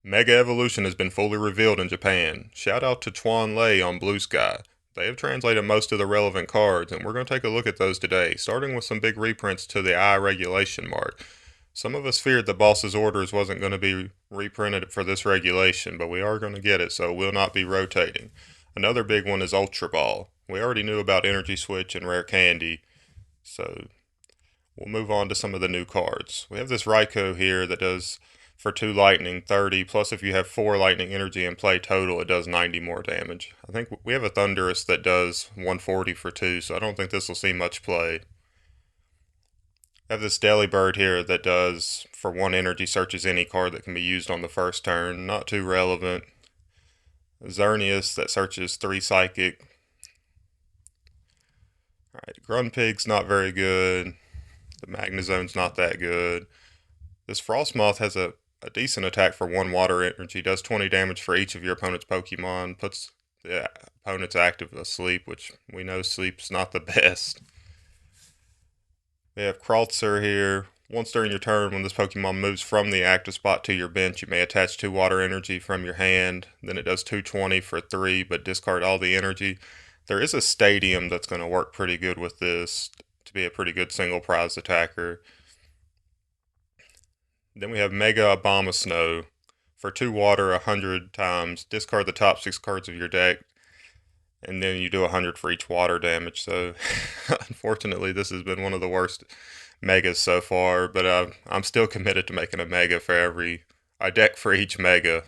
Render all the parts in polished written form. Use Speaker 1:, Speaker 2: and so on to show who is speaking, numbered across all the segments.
Speaker 1: Mega Evolution has been fully revealed in Japan. Shout out to Chuan Lei on Blue Sky. They have translated most of the relevant cards, and we're going to take a look at those today, starting with some big reprints to the I regulation mark. Some of us feared the boss's orders wasn't going to be reprinted for this regulation, but we are going to get it, so it will not be rotating. Another big one is Ultra Ball. We already knew about Energy Switch and Rare Candy, so we'll move on to some of the new cards. We have this Raikou here that does for 2 lightning 30, plus if you have 4 lightning energy in play total, it does 90 more damage. I think we have a Thunderous that does 140 for 2, so I don't think this will see much play. I have this Delibird here that does for 1 energy searches any card that can be used on the first turn. Not too relevant. Xerneas that searches 3 psychic. Alright, Grunpig's not very good. The Magnezone's not that good. This Frostmoth has a decent attack for 1 water energy, does 20 damage for each of your opponent's Pokemon, puts the opponent's active asleep, which we know sleep's not the best. We have Kraltzer here. Once during your turn, when this Pokemon moves from the active spot to your bench, you may attach 2 water energy from your hand. Then it does 220 for 3, but discard all the energy. There is a Stadium that's going to work pretty good with this to be a pretty good single prize attacker. Then we have Mega Abomasnow. For 2 water 100 times, discard the top 6 cards of your deck, and then you do 100 for each water damage. So, unfortunately, this has been one of the worst Megas so far, but I'm still committed to making a Mega for a deck for each Mega.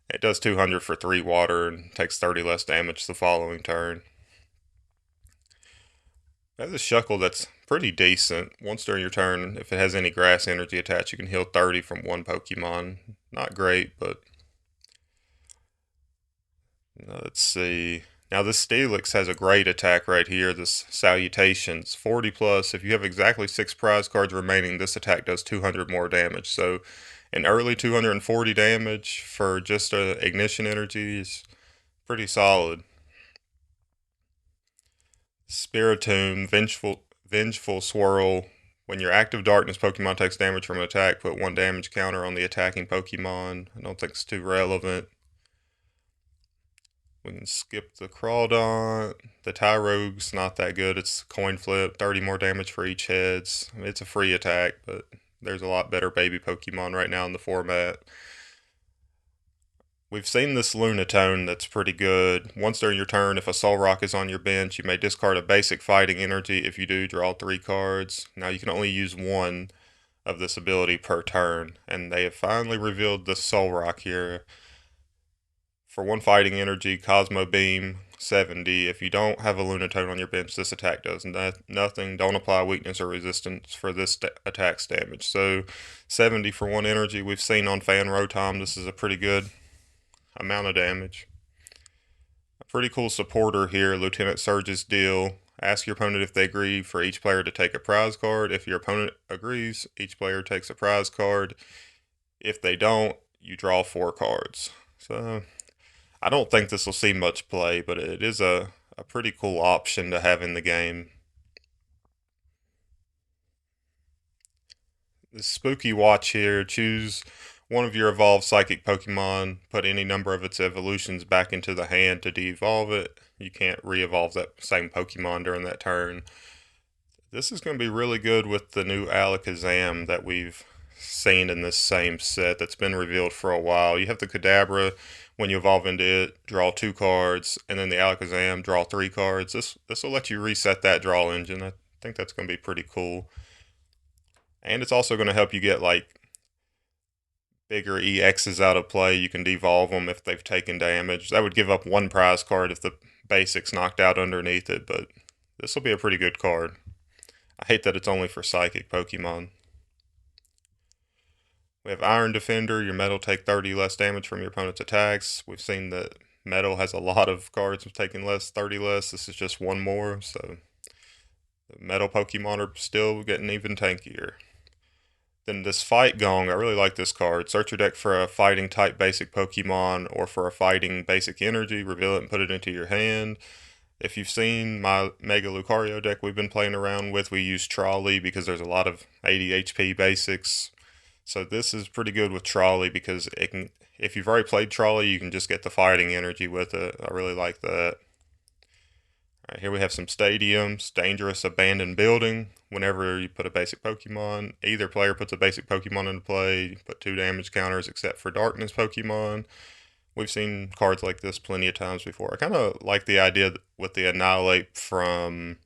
Speaker 1: It does 200 for 3 water and takes 30 less damage the following turn. I have this Shuckle that's pretty decent. Once during your turn, if it has any grass energy attached, you can heal 30 from 1 Pokemon. Not great, but let's see. Now this Steelix has a great attack right here, this Salutations. 40 plus. If you have exactly 6 prize cards remaining, this attack does 200 more damage. So an early 240 damage for just a Ignition energy is pretty solid. Spiritomb, Vengeful Swirl. When your active darkness Pokemon takes damage from an attack, put 1 damage counter on the attacking Pokemon. I don't think it's too relevant. We can skip the Crawdaunt. The Tyrogue's not that good. It's coin flip, 30 more damage for each heads. It's a free attack, but there's a lot better baby Pokemon right now in the format. We've seen this Lunatone that's pretty good. Once during your turn, if a Solrock is on your bench, you may discard a basic fighting energy. If you do, draw 3 cards. Now you can only use 1 of this ability per turn, and they have finally revealed the Solrock here. For 1 fighting energy, Cosmo Beam, 70. If you don't have a Lunatone on your bench, this attack does nothing. Don't apply weakness or resistance for this attack's damage. So 70 for 1 energy. We've seen on Fan Rotom, this is a pretty good amount of damage. A pretty cool supporter here, Lieutenant Surge's deal. Ask your opponent if they agree for each player to take a prize card. If your opponent agrees, each player takes a prize card. If they don't, you draw 4 cards. So I don't think this will see much play, but it is a pretty cool option to have in the game. This Spooky Watch here, choose one of your evolved psychic Pokemon, put any number of its evolutions back into the hand to de-evolve it. You can't re-evolve that same Pokemon during that turn. This is going to be really good with the new Alakazam that we've seen in this same set that's been revealed for a while. You have the Kadabra, when you evolve into it, draw 2 cards, and then the Alakazam, draw 3 cards. This will let you reset that draw engine. I think that's going to be pretty cool. And it's also going to help you get like bigger EXs out of play. You can devolve them if they've taken damage. That would give up 1 prize card if the basic's knocked out underneath it, but this will be a pretty good card. I hate that it's only for psychic Pokemon. We have Iron Defender. Your Metal take 30 less damage from your opponent's attacks. We've seen that Metal has a lot of cards taking 30 less. This is just 1 more, so the Metal Pokemon are still getting even tankier. Then this Fight Gong, I really like this card. Search your deck for a fighting type basic Pokemon or for a fighting basic energy, reveal it and put it into your hand. If you've seen my Mega Lucario deck we've been playing around with, we use Trolley because there's a lot of 80 HP basics. So this is pretty good with Trolley because if you've already played Trolley, you can just get the fighting energy with it. I really like that. Alright, here we have some stadiums. Dangerous abandoned building. Whenever you put a basic Pokemon, either player puts a basic Pokemon into play, you put 2 damage counters except for darkness Pokemon. We've seen cards like this plenty of times before. I kind of like the idea with the Annihilate from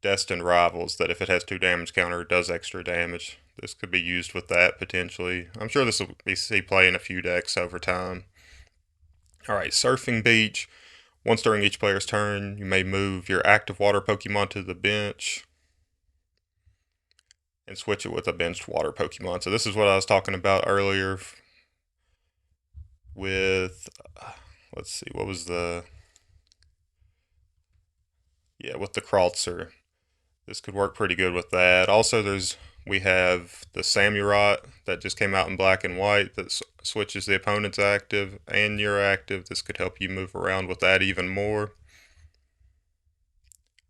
Speaker 1: Destined Rivals, that if it has 2 damage counter, it does extra damage. This could be used with that potentially. I'm sure this will be see play in a few decks over time. Alright, Surfing Beach. Once during each player's turn, you may move your active water Pokemon to the bench and switch it with a benched water Pokemon. So this is what I was talking about earlier with, let's see, what was the, yeah, with the Kraltzer. This could work pretty good with that. Also, we have the Samurott that just came out in black and white that switches the opponent's active and your active. This could help you move around with that even more.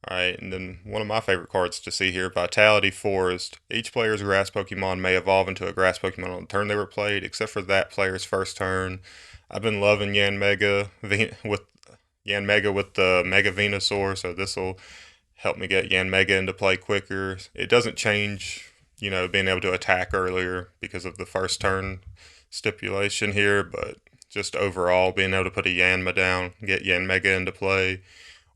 Speaker 1: Alright, and then one of my favorite cards to see here, Vitality Forest. Each player's grass Pokemon may evolve into a grass Pokemon on the turn they were played, except for that player's first turn. I've been loving Yanmega with the Mega Venusaur, so this will help me get Yanmega into play quicker. It doesn't change, being able to attack earlier because of the first turn stipulation here, but just overall being able to put a Yanma down, get Yanmega into play,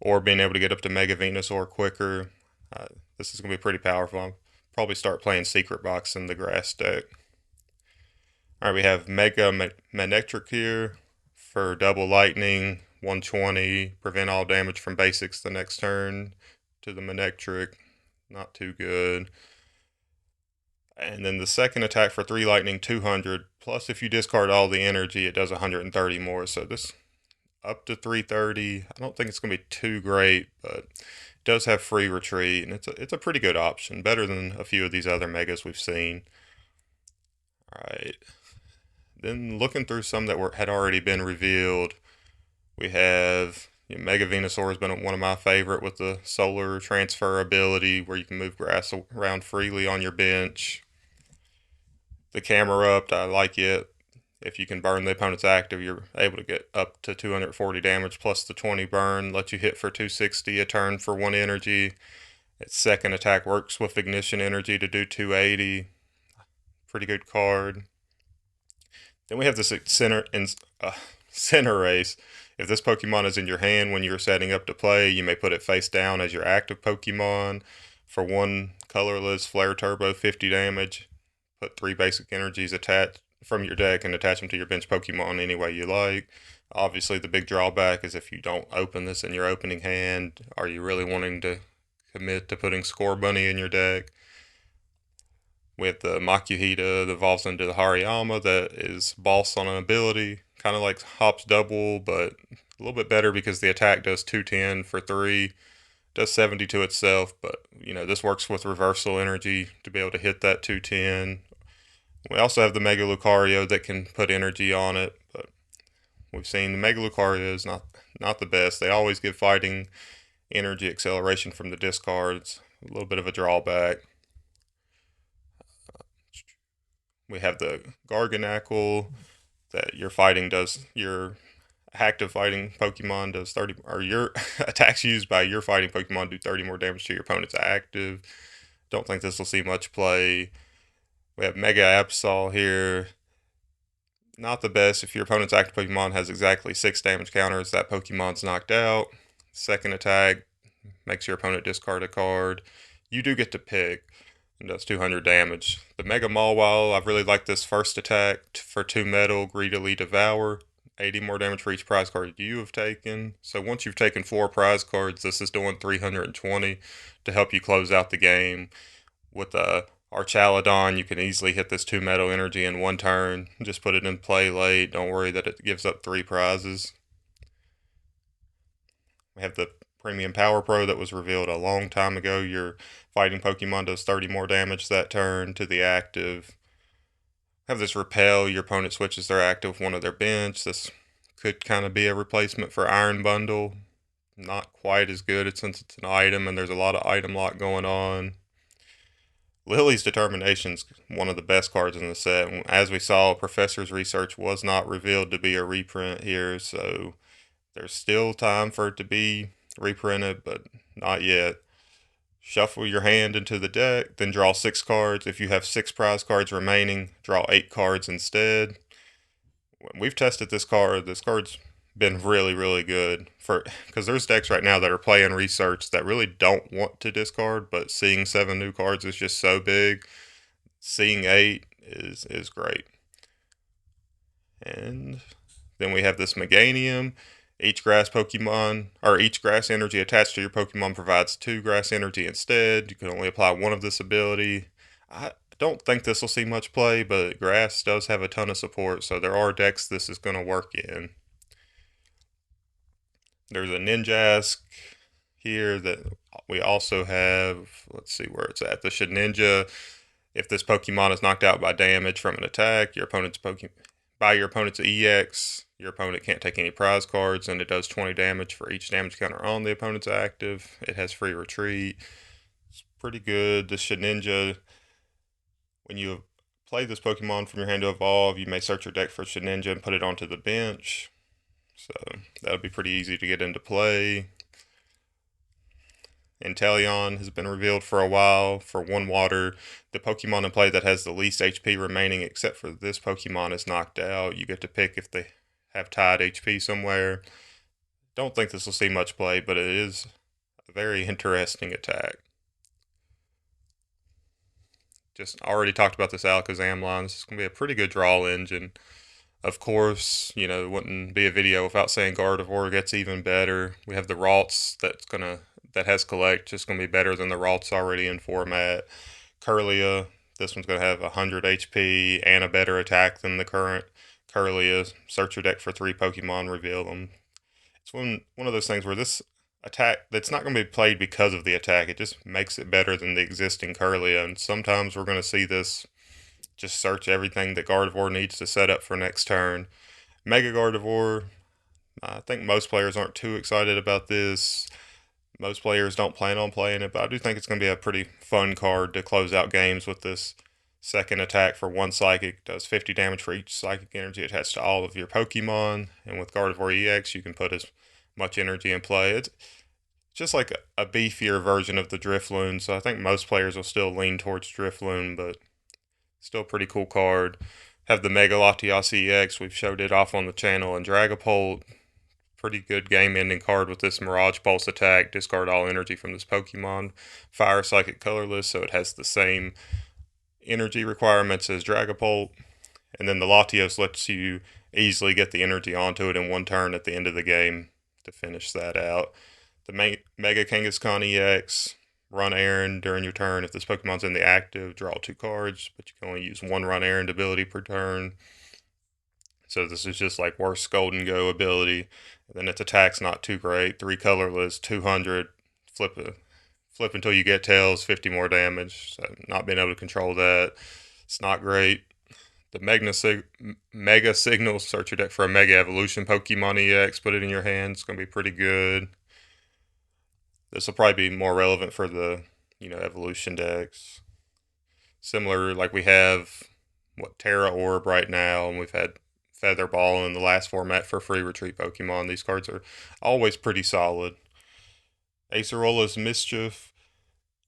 Speaker 1: or being able to get up to Mega Venusaur quicker. This is going to be pretty powerful. I'll probably start playing Secret Box in the grass deck. Alright, we have Mega Manectric here for double lightning, 120, prevent all damage from basics the next turn to the Manectric. Not too good. And then the second attack for 3 lightning, 200. Plus, if you discard all the energy, it does 130 more. So this up to 330. I don't think it's going to be too great, but it does have free retreat, and it's a pretty good option. Better than a few of these other megas we've seen. Alright. Then looking through some that had already been revealed, we have Mega Venusaur has been one of my favorite with the solar transfer ability where you can move grass around freely on your bench. The Camerupt, I like it. If you can burn the opponent's active, you're able to get up to 240 damage plus the 20 burn, let you hit for 260 a turn for 1 energy. Its second attack works with Ignition Energy to do 280. Pretty good card. Then we have this Cinderace. If this Pokemon is in your hand when you're setting up to play, you may put it face down as your active Pokemon. For 1 colorless Flare Turbo, 50 damage. Put 3 basic energies attached from your deck and attach them to your bench Pokemon any way you like. Obviously, the big drawback is if you don't open this in your opening hand, are you really wanting to commit to putting Score Bunny in your deck? With the Makuhita that evolves into the Hariyama that is boss on an ability, kind of like Hop's Double, but a little bit better because the attack does 210 for 3, does 70 to itself, but this works with reversal energy to be able to hit that 210. We also have the Mega Lucario that can put energy on it, but we've seen the Mega Lucario is not the best. They always give fighting energy acceleration from the discards, a little bit of a drawback. We have the Garganacl that your active fighting Pokemon does 30, or your attacks used by your fighting Pokemon do 30 more damage to your opponent's active. Don't think this will see much play. We have Mega Absol here. Not the best. If your opponent's active Pokemon has exactly 6 damage counters, that Pokemon's knocked out. Second attack makes your opponent discard a card. You do get to pick, and does 200 damage. The Mega Mawile, I've really liked this first attack for 2 metal, greedily devour. 80 more damage for each prize card you have taken. So once you've taken 4 prize cards, this is doing 320 to help you close out the game. With Archaladon, you can easily hit this 2 metal energy in 1 turn. Just put it in play late. Don't worry that it gives up 3 prizes. We have the Premium Power Pro that was revealed a long time ago. Your fighting Pokemon does 30 more damage that turn to the active. Have this Repel. Your opponent switches their active with one of their bench. This could kind of be a replacement for Iron Bundle. Not quite as good since it's an item and there's a lot of item lock going on. Lily's Determination's one of the best cards in the set. As we saw, Professor's research was not revealed to be a reprint here, so there's still time for it to be reprinted, but not yet. Shuffle your hand into the deck, then draw 6 cards. If you have 6 prize cards remaining, draw 8 cards instead. We've tested this card. This card's been really, really good for because there's decks right now that are playing research that really don't want to discard, but seeing 7 new cards is just so big. Seeing 8 is great. And then we have this Meganium. Each grass Pokemon, or each grass energy attached to your Pokemon provides 2 grass energy instead. You can only apply one of this ability. I don't think this will see much play, but grass does have a ton of support, so there are decks this is going to work in. There's a Ninjask here that we also have. Let's see where it's at. The Shedinja. If this Pokemon is knocked out by damage from an attack, your opponent's EX, your opponent can't take any prize cards, and it does 20 damage for each damage counter on the opponent's active. It has free retreat. It's pretty good. The Shedinja, when you play this Pokemon from your hand to evolve, you may search your deck for Shedinja and put it onto the bench. So that'll be pretty easy to get into play. Inteleon has been revealed for a while. For 1 water, the Pokemon in play that has the least HP remaining, except for this Pokemon, is knocked out. You get to pick if they have tied HP somewhere. Don't think this will see much play, but it is a very interesting attack. Just already talked about this Alakazam line. This is going to be a pretty good draw engine. Of course, it wouldn't be a video without saying Gardevoir gets even better. We have the Ralts that has collect, just going to be better than the Ralts already in format. Kirlia, this one's going to have 100 HP and a better attack than the current Kirlia. Search your deck for 3 Pokemon, reveal them. It's one of those things where this attack, that's not going to be played because of the attack. It just makes it better than the existing Kirlia, and sometimes we're going to see this just search everything that Gardevoir needs to set up for next turn. Mega Gardevoir, I think most players aren't too excited about this. Most players don't plan on playing it, but I do think it's going to be a pretty fun card to close out games with. This second attack for 1 Psychic does 50 damage for each Psychic energy attached to all of your Pokemon. And with Gardevoir EX, you can put as much energy in play. It's just like a beefier version of the Drifloon, so I think most players will still lean towards Drifloon, but still a pretty cool card. Have the Mega Latias EX. We've showed it off on the channel. And Dragapult, pretty good game-ending card with this Mirage Pulse attack. Discard all energy from this Pokemon. Fire Psychic colorless, so it has the same energy requirements as Dragapult. And then the Latios lets you easily get the energy onto it in 1 turn at the end of the game to finish that out. The Mega Kangaskhan EX. Run errand during your turn. If this Pokemon's in the active, draw 2 cards, but you can only use 1 run errand ability per turn. So this is just like worst Golden Go ability. And then its attack's not too great. 3 colorless, 200, flip until you get tails, 50 more damage. So not being able to control that, it's not great. The Mega Signal, search your deck for a Mega Evolution Pokemon EX, put it in your hand. It's going to be pretty good. This will probably be more relevant for the, evolution decks. Similar, like we have, Terra Orb right now, and we've had Feather Ball in the last format for free retreat Pokemon. These cards are always pretty solid. Acerola's Mischief.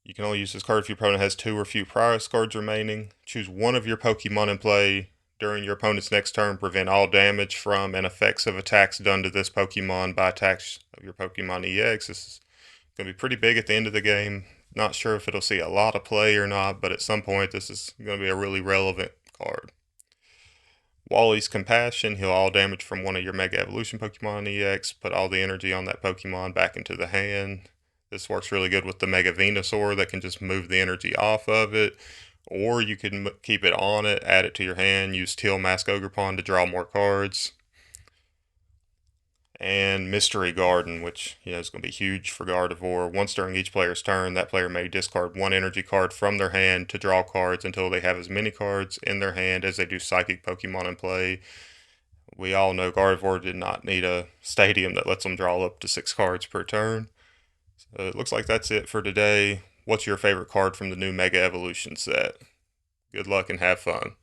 Speaker 1: You can only use this card if your opponent has 2 or few prize cards remaining. Choose one of your Pokemon in play during your opponent's next turn. Prevent all damage from and effects of attacks done to this Pokemon by attacks of your Pokemon EX. This is going to be pretty big at the end of the game. Not sure if it'll see a lot of play or not, but at some point this is going to be a really relevant card. Wally's Compassion. Heal all damage from one of your Mega Evolution Pokemon EX. Put all the energy on that Pokemon back into the hand. This works really good with the Mega Venusaur that can just move the energy off of it. Or you can keep it on it, add it to your hand, use Teal Mask Ogerpon to draw more cards. And Mystery Garden, which is going to be huge for Gardevoir. Once during each player's turn, that player may discard 1 energy card from their hand to draw cards until they have as many cards in their hand as they do Psychic Pokemon in play. We all know Gardevoir did not need a stadium that lets them draw up to 6 cards per turn. So it looks like that's it for today. what's your favorite card from the new Mega Evolution set. Good luck and have fun.